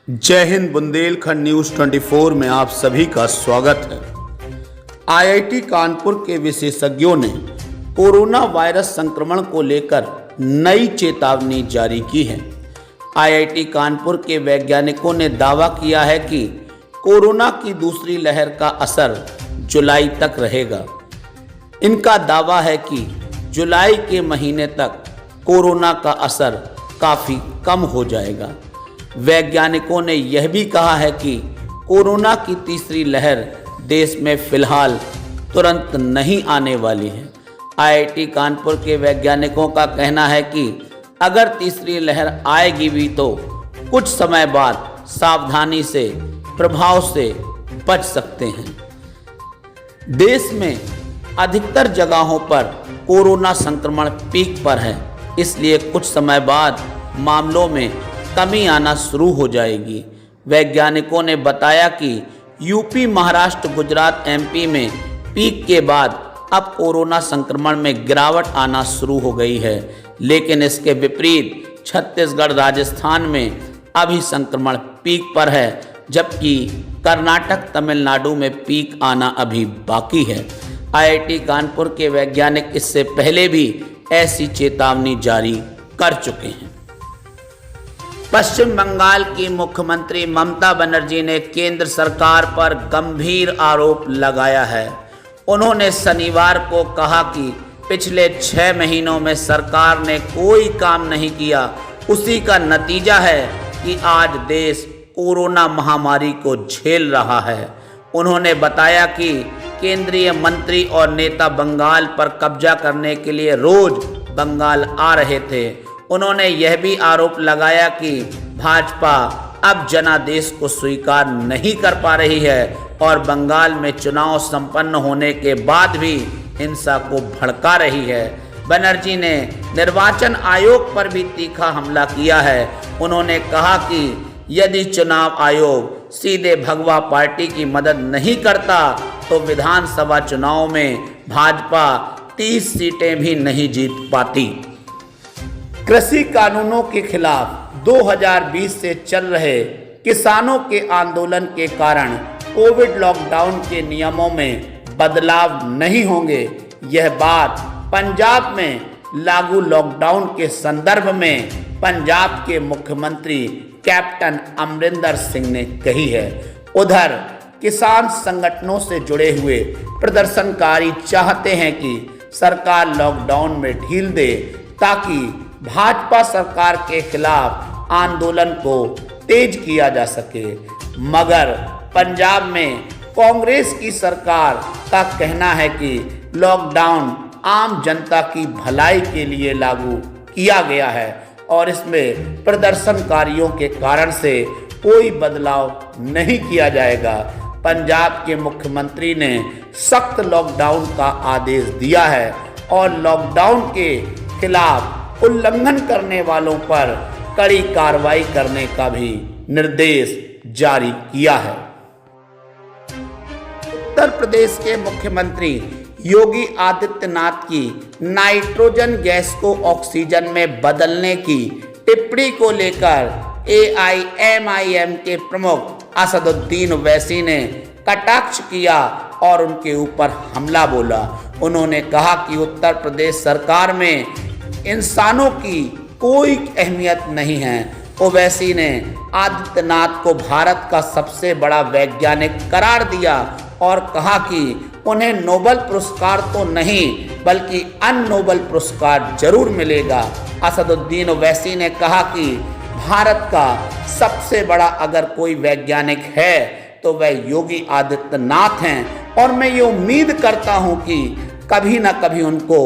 जय हिंद। बुंदेलखंड न्यूज 24 में आप सभी का स्वागत है। आईआईटी कानपुर के विशेषज्ञों ने कोरोना वायरस संक्रमण को लेकर नई चेतावनी जारी की है। आईआईटी कानपुर के वैज्ञानिकों ने दावा किया है कि कोरोना की दूसरी लहर का असर जुलाई तक रहेगा। इनका दावा है कि जुलाई के महीने तक कोरोना का असर काफ़ी कम हो जाएगा। वैज्ञानिकों ने यह भी कहा है कि कोरोना की तीसरी लहर देश में फिलहाल तुरंत नहीं आने वाली है। आईआईटी कानपुर के वैज्ञानिकों का कहना है कि अगर तीसरी लहर आएगी भी तो कुछ समय बाद सावधानी से प्रभाव से बच सकते हैं। देश में अधिकतर जगहों पर कोरोना संक्रमण पीक पर है, इसलिए कुछ समय बाद मामलों में कमी आना शुरू हो जाएगी। वैज्ञानिकों ने बताया कि यूपी, महाराष्ट्र, गुजरात, एमपी में पीक के बाद अब कोरोना संक्रमण में गिरावट आना शुरू हो गई है, लेकिन इसके विपरीत छत्तीसगढ़, राजस्थान में अभी संक्रमण पीक पर है, जबकि कर्नाटक, तमिलनाडु में पीक आना अभी बाकी है। आईआईटी कानपुर के वैज्ञानिक इससे पहले भी ऐसी चेतावनी जारी कर चुके हैं। पश्चिम बंगाल की मुख्यमंत्री ममता बनर्जी ने केंद्र सरकार पर गंभीर आरोप लगाया है। उन्होंने शनिवार को कहा कि पिछले 6 महीनों में सरकार ने कोई काम नहीं किया। उसी का नतीजा है कि आज देश कोरोना महामारी को झेल रहा है। उन्होंने बताया कि केंद्रीय मंत्री और नेता बंगाल पर कब्जा करने के लिए रोज बंगाल आ रहे थे। उन्होंने यह भी आरोप लगाया कि भाजपा अब जनादेश को स्वीकार नहीं कर पा रही है और बंगाल में चुनाव संपन्न होने के बाद भी हिंसा को भड़का रही है। बनर्जी ने निर्वाचन आयोग पर भी तीखा हमला किया है। उन्होंने कहा कि यदि चुनाव आयोग सीधे भगवा पार्टी की मदद नहीं करता तो विधानसभा चुनाव में भाजपा 30 सीटें भी नहीं जीत पाती। कृषि कानूनों के खिलाफ 2020 से चल रहे किसानों के आंदोलन के कारण कोविड लॉकडाउन के नियमों में बदलाव नहीं होंगे। यह बात पंजाब में लागू लॉकडाउन के संदर्भ में पंजाब के मुख्यमंत्री कैप्टन अमरिंदर सिंह ने कही है। उधर किसान संगठनों से जुड़े हुए प्रदर्शनकारी चाहते हैं कि सरकार लॉकडाउन में ढील दे ताकि भाजपा सरकार के खिलाफ आंदोलन को तेज किया जा सके, मगर पंजाब में कांग्रेस की सरकार का कहना है कि लॉकडाउन आम जनता की भलाई के लिए लागू किया गया है और इसमें प्रदर्शनकारियों के कारण से कोई बदलाव नहीं किया जाएगा। पंजाब के मुख्यमंत्री ने सख्त लॉकडाउन का आदेश दिया है और लॉकडाउन के खिलाफ उल्लंघन करने वालों पर कड़ी कार्रवाई करने का भी निर्देश जारी किया है। उत्तर प्रदेश के मुख्यमंत्री योगी आदित्यनाथ की नाइट्रोजन गैस को ऑक्सीजन में बदलने की टिप्पणी को लेकर एआईएमआईएम के प्रमुख असदुद्दीन ओवैसी ने कटाक्ष किया और उनके ऊपर हमला बोला। उन्होंने कहा कि उत्तर प्रदेश सरकार में इंसानों की कोई अहमियत नहीं है। ओवैसी ने आदित्यनाथ को भारत का सबसे बड़ा वैज्ञानिक करार दिया और कहा कि उन्हें नोबेल पुरस्कार तो नहीं बल्कि अन्य नोबेल पुरस्कार जरूर मिलेगा। असदुद्दीन ओवैसी ने कहा कि भारत का सबसे बड़ा अगर कोई वैज्ञानिक है तो वह योगी आदित्यनाथ हैं और मैं ये उम्मीद करता हूं कि कभी ना कभी उनको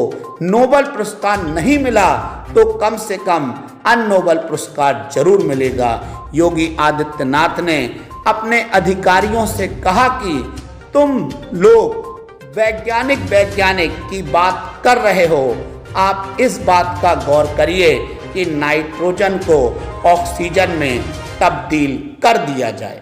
नोबेल पुरस्कार नहीं मिला तो कम से कम अन्य नोबेल पुरस्कार जरूर मिलेगा। योगी आदित्यनाथ ने अपने अधिकारियों से कहा कि तुम लोग वैज्ञानिक की बात कर रहे हो, आप इस बात का गौर करिए कि नाइट्रोजन को ऑक्सीजन में तब्दील कर दिया जाए।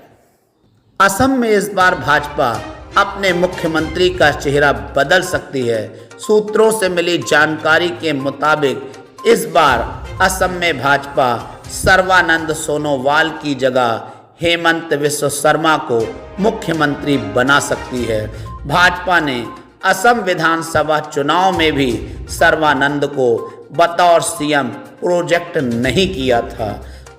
असम में इस बार भाजपा अपने मुख्यमंत्री का चेहरा बदल सकती है। सूत्रों से मिली जानकारी के मुताबिक इस बार असम में भाजपा सर्बानंद सोनोवाल की जगह हेमंत बिस्वा शर्मा को मुख्यमंत्री बना सकती है। भाजपा ने असम विधानसभा चुनाव में भी सर्बानंद को बतौर सीएम प्रोजेक्ट नहीं किया था।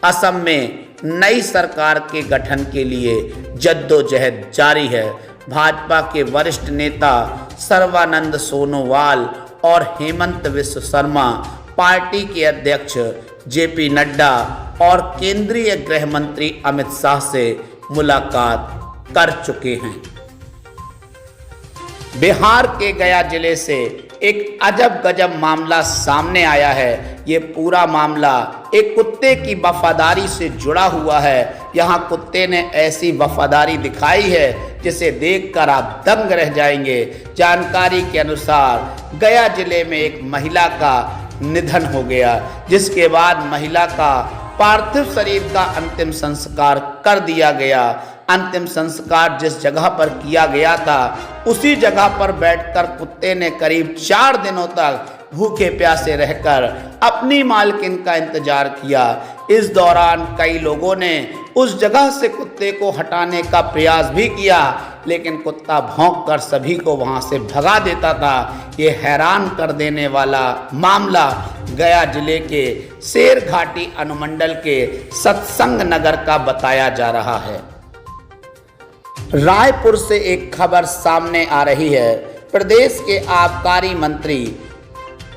असम में नई सरकार के गठन के लिए जद्दोजहद जारी है। भाजपा के वरिष्ठ नेता सर्बानंद सोनोवाल और हेमंत बिस्वा शर्मा पार्टी के अध्यक्ष जेपी नड्डा और केंद्रीय गृह मंत्री अमित शाह से मुलाकात कर चुके हैं। बिहार के गया जिले से एक अजब गजब मामला सामने आया है। ये पूरा मामला एक कुत्ते की वफादारी से जुड़ा हुआ है। यहाँ कुत्ते ने ऐसी वफादारी दिखाई है जिसे देखकर आप दंग रह जाएंगे। जानकारी के अनुसार गया जिले में एक महिला का निधन हो गया, जिसके बाद महिला का पार्थिव शरीर का अंतिम संस्कार कर दिया गया। अंतिम संस्कार जिस जगह पर किया गया था उसी जगह पर बैठकर कुत्ते ने करीब 4 दिनों तक भूखे प्यासे रहकर अपनी मालकिन का इंतजार किया। इस दौरान कई लोगों ने उस जगह से कुत्ते को हटाने का प्रयास भी किया, लेकिन कुत्ता भौंककर सभी को वहां से भगा देता था। ये हैरान कर देने वाला मामला गया जिले के शेर घाटी अनुमंडल के सत्संग नगर का बताया जा रहा है। रायपुर से एक खबर सामने आ रही है। प्रदेश के आबकारी मंत्री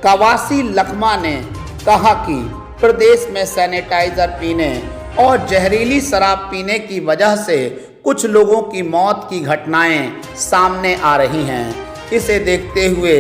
कवासी लखमा ने कहा कि प्रदेश में सैनिटाइजर पीने और जहरीली शराब पीने की वजह से कुछ लोगों की मौत की घटनाएं सामने आ रही हैं। इसे देखते हुए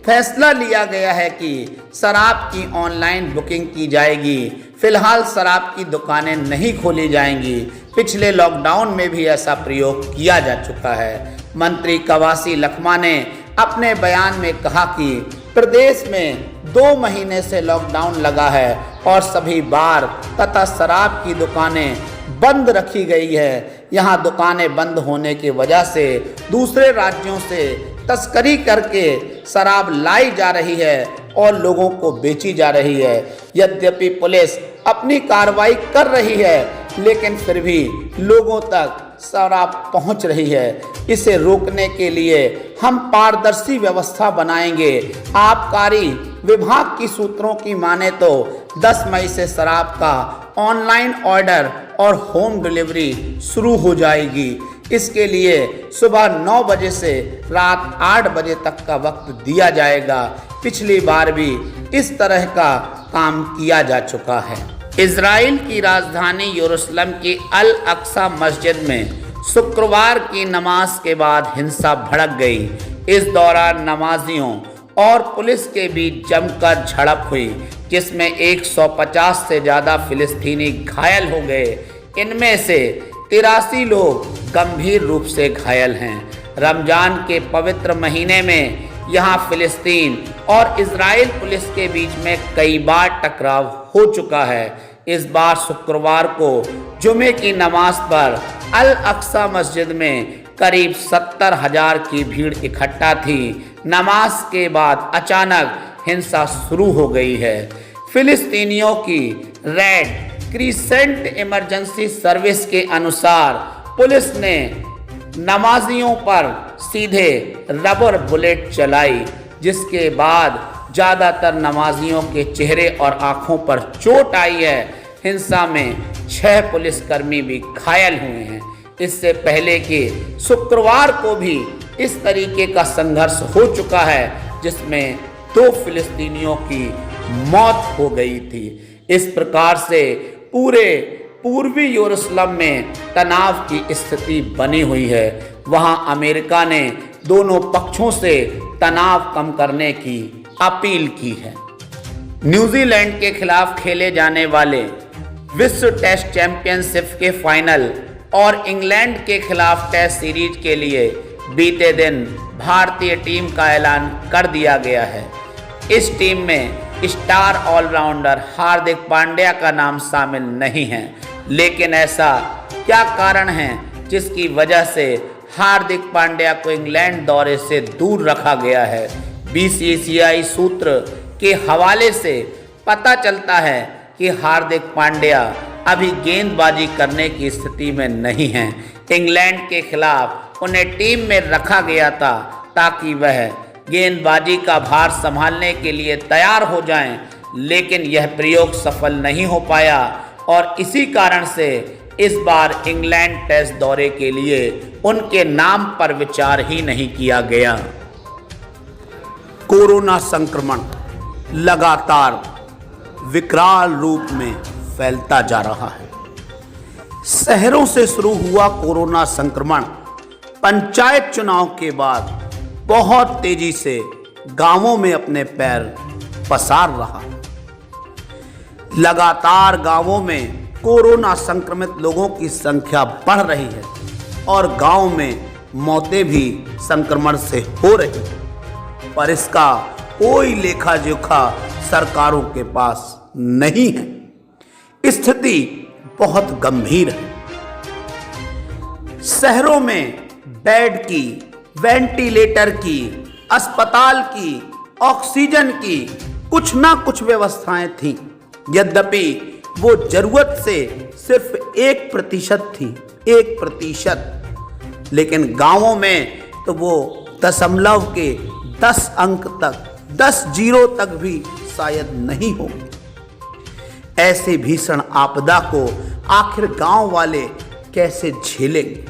फैसला लिया गया है कि शराब की ऑनलाइन बुकिंग की जाएगी। फिलहाल शराब की दुकानें नहीं खोली जाएंगी। पिछले लॉकडाउन में भी ऐसा प्रयोग किया जा चुका है। मंत्री कवासी लखमा ने अपने बयान में कहा कि प्रदेश में 2 महीने से लॉकडाउन लगा है और सभी बार तथा शराब की दुकानें बंद रखी गई है। यहाँ दुकानें बंद होने की वजह से दूसरे राज्यों से तस्करी करके शराब लाई जा रही है और लोगों को बेची जा रही है। यद्यपि पुलिस अपनी कार्रवाई कर रही है, लेकिन फिर भी लोगों तक शराब पहुंच रही है। इसे रोकने के लिए हम पारदर्शी व्यवस्था बनाएंगे। आबकारी विभाग की सूत्रों की माने तो 10 मई से शराब का ऑनलाइन ऑर्डर और होम डिलीवरी शुरू हो जाएगी। इसके लिए सुबह 9 बजे से रात 8 बजे तक का वक्त दिया जाएगा। पिछली बार भी इस तरह का काम किया जा चुका है। इजराइल की राजधानी यरूशलेम की अल अक्सा मस्जिद में शुक्रवार की नमाज के बाद हिंसा भड़क गई। इस दौरान नमाजियों और पुलिस के बीच जमकर झड़प हुई, जिसमें 150 से ज़्यादा फिलिस्तीनी घायल हो गए। इनमें से 83 लोग गंभीर रूप से घायल हैं। रमजान के पवित्र महीने में यहाँ फिलिस्तीन और इजराइल पुलिस के बीच में कई बार टकराव हो चुका है। इस बार शुक्रवार को जुमे की नमाज पर अल अक्सा मस्जिद में करीब 70,000 की भीड़ इकट्ठा थी। नमाज के बाद अचानक हिंसा शुरू हो गई है। फिलिस्तीनियों की रेड क्रिसेंट इमरजेंसी सर्विस के अनुसार पुलिस ने नमाजियों पर सीधे रबर बुलेट चलाई, जिसके बाद ज़्यादातर नमाजियों के चेहरे और आंखों पर चोट आई है। हिंसा में 6 पुलिसकर्मी भी घायल हुए हैं। इससे पहले कि शुक्रवार को भी इस तरीके का संघर्ष हो चुका है, जिसमें 2 फिलिस्तीनियों की मौत हो गई थी। इस प्रकार से पूरे पूर्वी यरूशलेम में तनाव की स्थिति बनी हुई है। वहां अमेरिका ने दोनों पक्षों से तनाव कम करने की अपील की है। न्यूजीलैंड के खिलाफ खेले जाने वाले विश्व टेस्ट चैंपियनशिप के फाइनल और इंग्लैंड के खिलाफ टेस्ट सीरीज के लिए बीते दिन भारतीय टीम का ऐलान कर दिया गया है। इस टीम में स्टार ऑलराउंडर हार्दिक पांड्या का नाम शामिल नहीं है, लेकिन ऐसा क्या कारण है जिसकी वजह से हार्दिक पांड्या को इंग्लैंड दौरे से दूर रखा गया है? बीसीसीआई सूत्र के हवाले से पता चलता है कि हार्दिक पांड्या अभी गेंदबाजी करने की स्थिति में नहीं हैं। इंग्लैंड के खिलाफ उन्हें टीम में रखा गया था ताकि वह गेंदबाजी का भार संभालने के लिए तैयार हो जाएं, लेकिन यह प्रयोग सफल नहीं हो पाया और इसी कारण से इस बार इंग्लैंड टेस्ट दौरे के लिए उनके नाम पर विचार ही नहीं किया गया। कोरोना संक्रमण लगातार विकराल रूप में फैलता जा रहा है। शहरों से शुरू हुआ कोरोना संक्रमण पंचायत चुनाव के बाद बहुत तेजी से गांवों में अपने पैर पसार रहा है। लगातार गांवों में कोरोना संक्रमित लोगों की संख्या बढ़ रही है और गांव में मौतें भी संक्रमण से हो रही है, पर इसका कोई लेखा जोखा सरकारों के पास नहीं है। स्थिति बहुत गंभीर है। शहरों में बेड की, वेंटिलेटर की, अस्पताल की, ऑक्सीजन की कुछ ना कुछ व्यवस्थाएं थीं, यद्यपि वो जरूरत से सिर्फ 1% थी, 1%, लेकिन गांवों में तो वो दशमलव के 10 अंक तक, 10 जीरो तक भी शायद नहीं होंगे। ऐसे भीषण आपदा को आखिर गांव वाले कैसे झेलेंगे?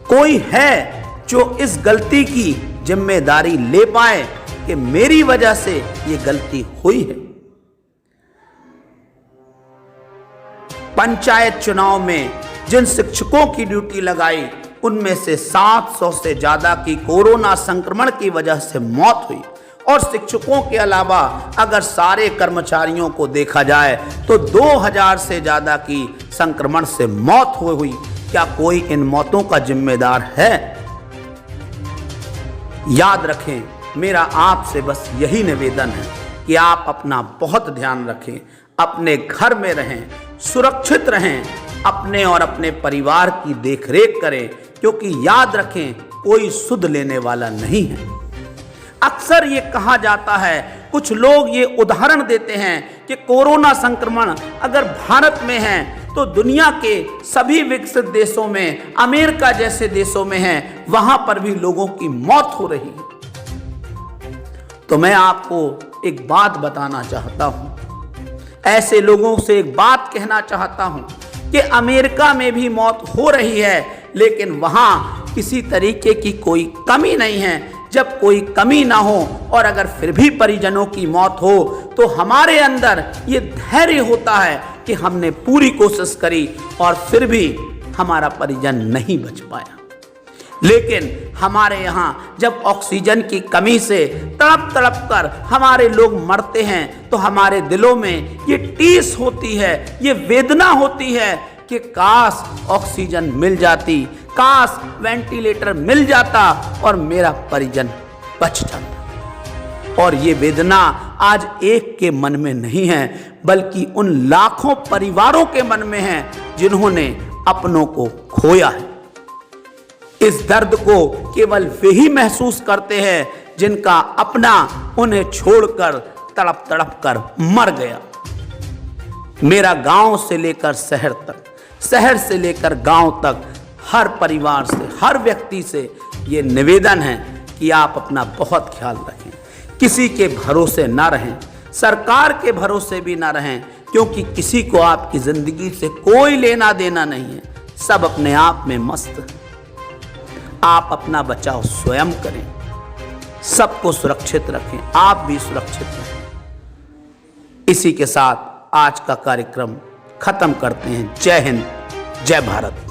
कोई है जो इस गलती की जिम्मेदारी ले पाए कि मेरी वजह से ये गलती हुई है? पंचायत चुनाव में जिन शिक्षकों की ड्यूटी लगाई उनमें से 700 से ज्यादा की कोरोना संक्रमण की वजह से मौत हुई और शिक्षकों के अलावा अगर सारे कर्मचारियों को देखा जाए तो 2000 से ज्यादा की संक्रमण से मौत हुई। क्या कोई इन मौतों का जिम्मेदार है? याद रखें, मेरा आपसे बस यही निवेदन है कि आप अपना बहुत ध्यान रखें, अपने घर में रहें, सुरक्षित रहें, अपने और अपने परिवार की देखरेख करें, क्योंकि याद रखें कोई सुध लेने वाला नहीं है। अक्सर ये कहा जाता है, कुछ लोग ये उदाहरण देते हैं कि कोरोना संक्रमण अगर भारत में है तो दुनिया के सभी विकसित देशों में, अमेरिका जैसे देशों में है, वहां पर भी लोगों की मौत हो रही है। तो मैं आपको एक बात बताना चाहता हूं, ऐसे लोगों से एक बात कहना चाहता हूं कि अमेरिका में भी मौत हो रही है, लेकिन वहां किसी तरीके की कोई कमी नहीं है। जब कोई कमी ना हो और अगर फिर भी परिजनों की मौत हो तो हमारे अंदर ये धैर्य होता है कि हमने पूरी कोशिश करी और फिर भी हमारा परिजन नहीं बच पाया। लेकिन हमारे यहाँ जब ऑक्सीजन की कमी से तड़प तड़प कर हमारे लोग मरते हैं तो हमारे दिलों में ये टीस होती है, ये वेदना होती है कि काश ऑक्सीजन मिल जाती, काश वेंटिलेटर मिल जाता और मेरा परिजन बच जाता। और ये वेदना आज एक के मन में नहीं है, बल्कि उन लाखों परिवारों के मन में है जिन्होंने अपनों को खोया है। इस दर्द को केवल वे ही महसूस करते हैं जिनका अपना उन्हें छोड़कर तड़प तड़प कर मर गया। मेरा गांव से लेकर शहर तक, शहर से लेकर गांव तक हर परिवार से, हर व्यक्ति से ये निवेदन है कि आप अपना बहुत ख्याल रखें, किसी के भरोसे ना रहें, सरकार के भरोसे भी ना रहें, क्योंकि किसी को आपकी जिंदगी से कोई लेना देना नहीं है, सब अपने आप में मस्त है। आप अपना बचाव स्वयं करें, सबको सुरक्षित रखें, आप भी सुरक्षित रहें। इसी के साथ आज का कार्यक्रम खत्म करते हैं। जय हिंद, जय भारत।